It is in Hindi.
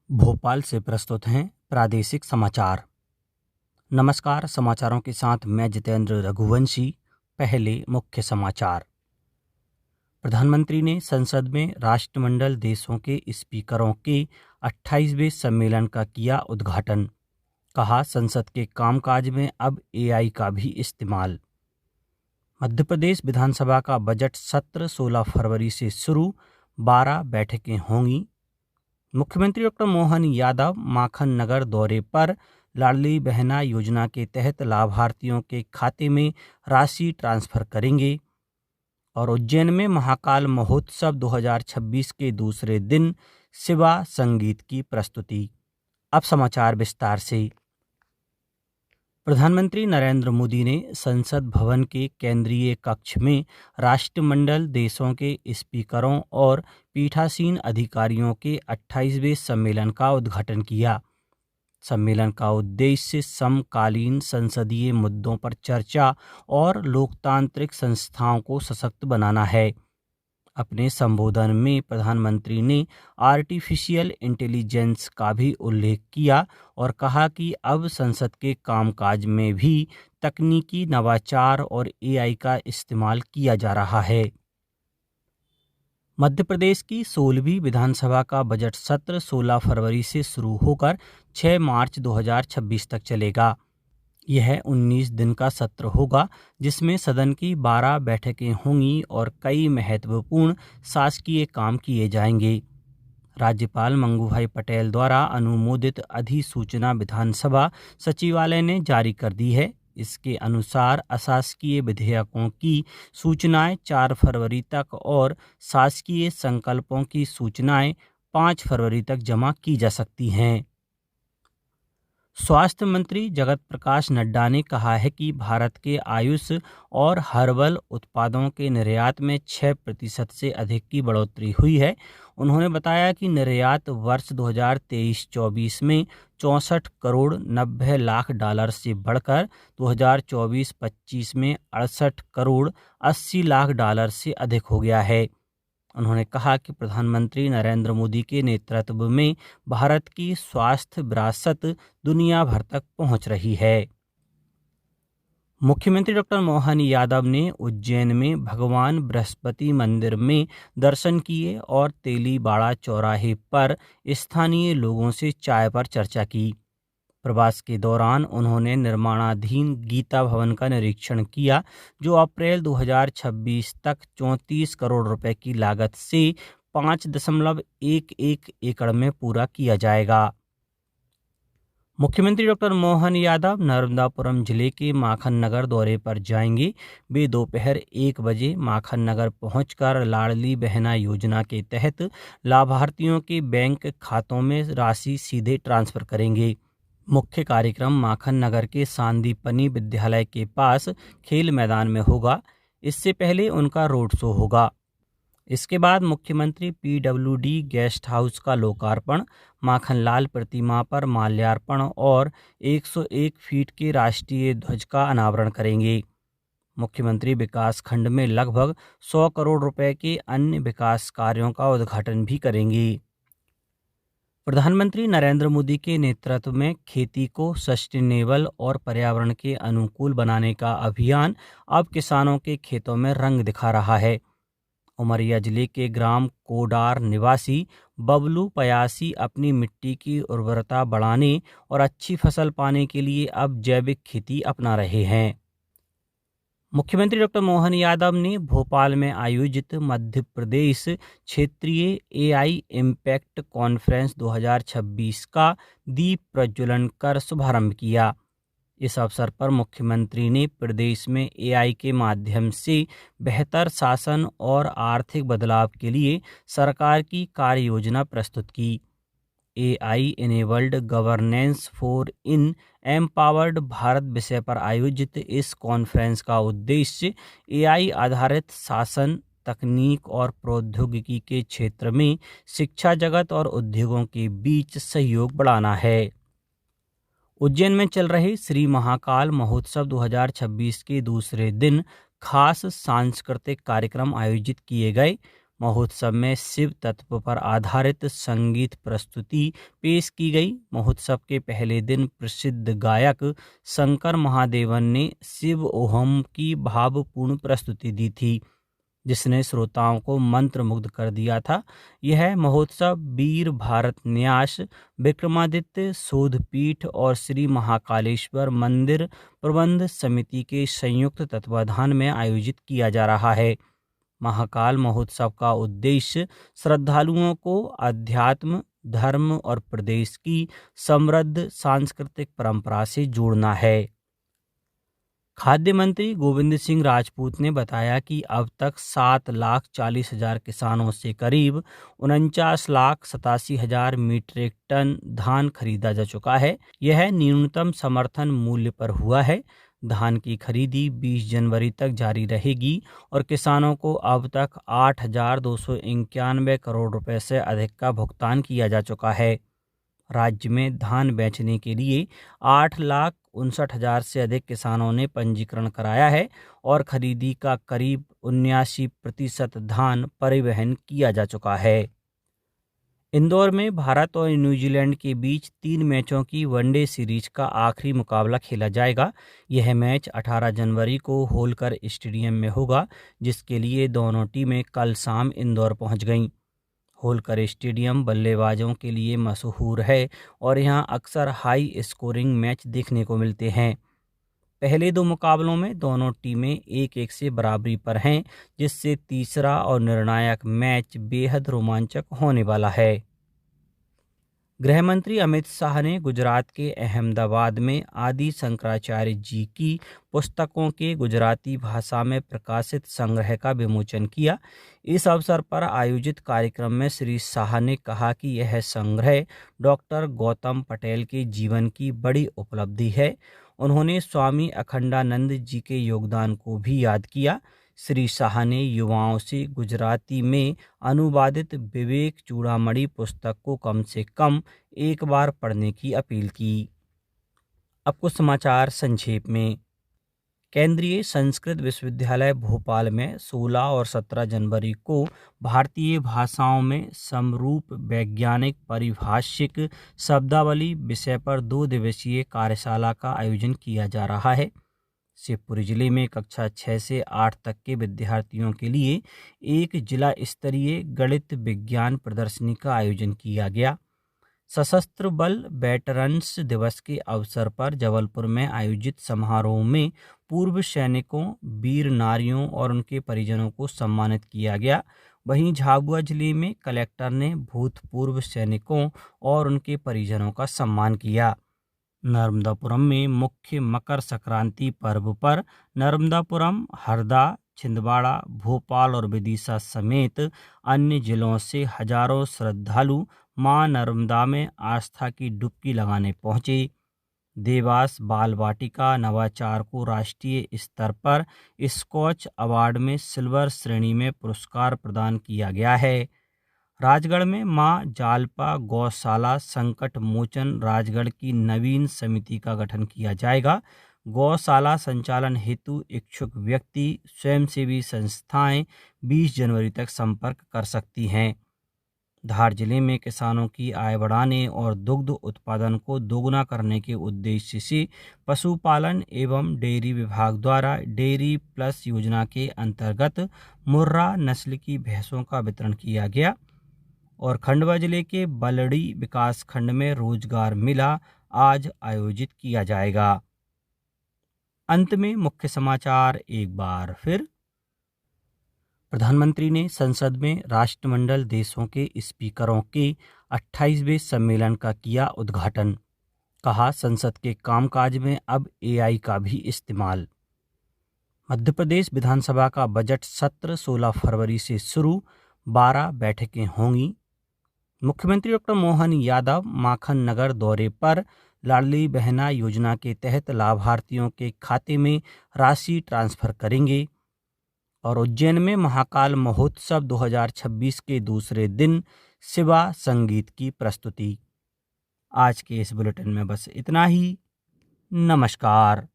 भोपाल से प्रस्तुत हैं प्रादेशिक समाचार। नमस्कार, समाचारों के साथ मैं जितेंद्र रघुवंशी। पहले मुख्य समाचार। प्रधानमंत्री ने संसद में राष्ट्रमंडल देशों के स्पीकरों के 28वें सम्मेलन का किया उद्घाटन। कहा, संसद के कामकाज में अब एआई का भी इस्तेमाल। मध्य प्रदेश विधानसभा का बजट सत्र 16 फरवरी से शुरू, 12 बैठकें होंगी। मुख्यमंत्री डॉक्टर मोहन यादव माखन नगर दौरे पर लाडली बहना योजना के तहत लाभार्थियों के खाते में राशि ट्रांसफर करेंगे। और उज्जैन में महाकाल महोत्सव 2026 के दूसरे दिन शिवा संगीत की प्रस्तुति। अब समाचार विस्तार से। प्रधानमंत्री नरेंद्र मोदी ने संसद भवन के केंद्रीय कक्ष में राष्ट्रमंडल देशों के स्पीकरों और पीठासीन अधिकारियों के 28वें सम्मेलन का उद्घाटन किया। सम्मेलन का उद्देश्य समकालीन संसदीय मुद्दों पर चर्चा और लोकतांत्रिक संस्थाओं को सशक्त बनाना है। अपने संबोधन में प्रधानमंत्री ने आर्टिफिशियल इंटेलिजेंस का भी उल्लेख किया और कहा कि अब संसद के कामकाज में भी तकनीकी नवाचार और एआई का इस्तेमाल किया जा रहा है। मध्य प्रदेश की 16वीं विधानसभा का बजट सत्र 16 फरवरी से शुरू होकर 6 मार्च 2026 तक चलेगा। यह 19 दिन का सत्र होगा, जिसमें सदन की 12 बैठकें होंगी और कई महत्वपूर्ण शासकीय काम किए जाएंगे। राज्यपाल मंगूभाई पटेल द्वारा अनुमोदित अधिसूचना विधानसभा सचिवालय ने जारी कर दी है। इसके अनुसार अशासकीय विधेयकों की सूचनाएं 4 फरवरी तक और शासकीय संकल्पों की सूचनाएं 5 फरवरी तक जमा की जा सकती हैं। स्वास्थ्य मंत्री जगत प्रकाश नड्डा ने कहा है कि भारत के आयुष और हर्बल उत्पादों के निर्यात में 6% से अधिक की बढ़ोतरी हुई है। उन्होंने बताया कि निर्यात वर्ष 2023-24 में 64 करोड़ 90 लाख डॉलर से बढ़कर 2024-25 में 68 करोड़ 80 लाख डॉलर से अधिक हो गया है। उन्होंने कहा कि प्रधानमंत्री नरेंद्र मोदी के नेतृत्व में भारत की स्वास्थ्य विरासत दुनिया भर तक पहुंच रही है। मुख्यमंत्री डॉक्टर मोहन यादव ने उज्जैन में भगवान बृहस्पति मंदिर में दर्शन किए और तेलीबाड़ा चौराहे पर स्थानीय लोगों से चाय पर चर्चा की। प्रवास के दौरान उन्होंने निर्माणाधीन गीता भवन का निरीक्षण किया, जो अप्रैल 2026 तक 34 करोड़ रुपए की लागत से 5.11 एकड़ में पूरा किया जाएगा। मुख्यमंत्री डॉक्टर मोहन यादव नर्मदापुरम जिले के माखन नगर दौरे पर जाएंगे। वे दोपहर 1 बजे माखन नगर पहुंचकर लाडली बहना योजना के तहत लाभार्थियों के बैंक खातों में राशि सीधे ट्रांसफर करेंगे। मुख्य कार्यक्रम माखन नगर के सांदीपनी विद्यालय के पास खेल मैदान में होगा। इससे पहले उनका रोड शो होगा। इसके बाद मुख्यमंत्री पीडब्ल्यूडी गेस्ट हाउस का लोकार्पण, माखनलाल प्रतिमा पर माल्यार्पण और 101 फीट के राष्ट्रीय ध्वज का अनावरण करेंगे। मुख्यमंत्री विकास खंड में लगभग 100 करोड़ रुपए के अन्य विकास कार्यों का उद्घाटन भी करेंगे। प्रधानमंत्री नरेंद्र मोदी के नेतृत्व में खेती को सस्टेनेबल और पर्यावरण के अनुकूल बनाने का अभियान अब किसानों के खेतों में रंग दिखा रहा है। उमरिया जिले के ग्राम कोडार निवासी बबलू पयासी अपनी मिट्टी की उर्वरता बढ़ाने और अच्छी फसल पाने के लिए अब जैविक खेती अपना रहे हैं। मुख्यमंत्री डॉक्टर मोहन यादव ने भोपाल में आयोजित मध्य प्रदेश क्षेत्रीय एआई इम्पैक्ट कॉन्फ्रेंस 2026 का दीप प्रज्वलन कर शुभारंभ किया। इस अवसर पर मुख्यमंत्री ने प्रदेश में एआई के माध्यम से बेहतर शासन और आर्थिक बदलाव के लिए सरकार की कार्य योजना प्रस्तुत की। AI enabled governance for in empowered Bharat विषय पर आयोजित इस कॉन्फ्रेंस का उद्देश्य एआई आधारित शासन, तकनीक और प्रौद्योगिकी के क्षेत्र में शिक्षा जगत और उद्योगों के बीच सहयोग बढ़ाना है। उज्जैन में चल रहे श्री महाकाल महोत्सव 2026 के दूसरे दिन खास सांस्कृतिक कार्यक्रम आयोजित किए गए। महोत्सव में शिव तत्व पर आधारित संगीत प्रस्तुति पेश की गई। महोत्सव के पहले दिन प्रसिद्ध गायक शंकर महादेवन ने शिव ओहम की भावपूर्ण प्रस्तुति दी थी, जिसने श्रोताओं को मंत्रमुग्ध कर दिया था। यह महोत्सव वीर भारत न्यास विक्रमादित्य शोधपीठ और श्री महाकालेश्वर मंदिर प्रबंध समिति के संयुक्त तत्वाधान में आयोजित किया जा रहा है। महाकाल महोत्सव का उद्देश्य श्रद्धालुओं को अध्यात्म, धर्म और प्रदेश की समृद्ध सांस्कृतिक परंपरा से जोड़ना है। खाद्य मंत्री गोविंद सिंह राजपूत ने बताया कि अब तक 7,40,000 किसानों से करीब 49,87,000 मीट्रिक टन धान खरीदा जा चुका है। यह न्यूनतम समर्थन मूल्य पर हुआ है। धान की खरीदी 20 जनवरी तक जारी रहेगी और किसानों को अब तक 8,291 करोड़ रुपए से अधिक का भुगतान किया जा चुका है। राज्य में धान बेचने के लिए 8,59,000 से अधिक किसानों ने पंजीकरण कराया है और खरीदी का करीब 79% धान परिवहन किया जा चुका है। इंदौर में भारत और न्यूजीलैंड के बीच 3 मैचों की वनडे सीरीज का आखिरी मुकाबला खेला जाएगा। यह मैच 18 जनवरी को होलकर स्टेडियम में होगा, जिसके लिए दोनों टीमें कल शाम इंदौर पहुंच गईं। होलकर स्टेडियम बल्लेबाजों के लिए मशहूर है और यहां अक्सर हाई स्कोरिंग मैच देखने को मिलते हैं। पहले 2 मुकाबलों में दोनों टीमें 1-1 से बराबरी पर हैं, जिससे तीसरा और निर्णायक मैच बेहद रोमांचक होने वाला है। गृह मंत्री अमित शाह ने गुजरात के अहमदाबाद में आदि शंकराचार्य जी की पुस्तकों के गुजराती भाषा में प्रकाशित संग्रह का विमोचन किया। इस अवसर पर आयोजित कार्यक्रम में श्री शाह ने कहा कि यह संग्रह डॉक्टर गौतम पटेल के जीवन की बड़ी उपलब्धि है। उन्होंने स्वामी अखंडानंद जी के योगदान को भी याद किया। श्री शाह ने युवाओं से गुजराती में अनुवादित विवेक चूड़ामणि पुस्तक को कम से कम एक बार पढ़ने की अपील की। अब कुछ समाचार संक्षेप में। केंद्रीय संस्कृत विश्वविद्यालय भोपाल में 16 और 17 जनवरी को भारतीय भाषाओं में समरूप वैज्ञानिक परिभाषिक शब्दावली विषय पर 2 दिवसीय कार्यशाला का आयोजन किया जा रहा है। शिवपुरी जिले में कक्षा 6 से 8 तक के विद्यार्थियों के लिए एक जिला स्तरीय गणित विज्ञान प्रदर्शनी का आयोजन किया गया। सशस्त्र बल वेटरन्स दिवस के अवसर पर जबलपुर में आयोजित समारोह में पूर्व सैनिकों, वीर नारियों और उनके परिजनों को सम्मानित किया गया। वहीं झाबुआ जिले में कलेक्टर ने भूतपूर्व सैनिकों और उनके परिजनों का सम्मान किया। नर्मदापुरम में मुख्य मकर संक्रांति पर्व पर नर्मदापुरम, हरदा, छिंदवाड़ा, भोपाल और विदिशा समेत अन्य जिलों से हजारों श्रद्धालु मां नर्मदा में आस्था की डुबकी लगाने पहुंचे। देवास बाल वाटिका नवाचार को राष्ट्रीय स्तर पर स्कॉच अवार्ड में सिल्वर श्रेणी में पुरस्कार प्रदान किया गया है। राजगढ़ में मां जालपा गौशाला संकट मोचन राजगढ़ की नवीन समिति का गठन किया जाएगा। गौशाला संचालन हेतु इच्छुक व्यक्ति स्वयंसेवी संस्थाएं 20 जनवरी तक संपर्क कर सकती हैं। धार जिले में किसानों की आय बढ़ाने और दुग्ध उत्पादन को दोगुना करने के उद्देश्य से पशुपालन एवं डेयरी विभाग द्वारा डेयरी प्लस योजना के अंतर्गत मुर्रा नस्ल की भैंसों का वितरण किया गया। और खंडवा जिले के बलड़ी विकास खंड में रोजगार मेला आज आयोजित किया जाएगा। अंत में मुख्य समाचार एक बार फिर। प्रधानमंत्री ने संसद में राष्ट्रमंडल देशों के स्पीकरों के 28वें सम्मेलन का किया उद्घाटन। कहा, संसद के कामकाज में अब एआई का भी इस्तेमाल। मध्य प्रदेश विधानसभा का बजट सत्र 16 फरवरी से शुरू, 12 बैठकें होंगी। मुख्यमंत्री डॉक्टर मोहन यादव माखन नगर दौरे पर लाडली बहना योजना के तहत लाभार्थियों के खाते में राशि ट्रांसफर करेंगे। और उज्जैन में महाकाल महोत्सव 2026 के दूसरे दिन शिवा संगीत की प्रस्तुति। आज के इस बुलेटिन में बस इतना ही। नमस्कार।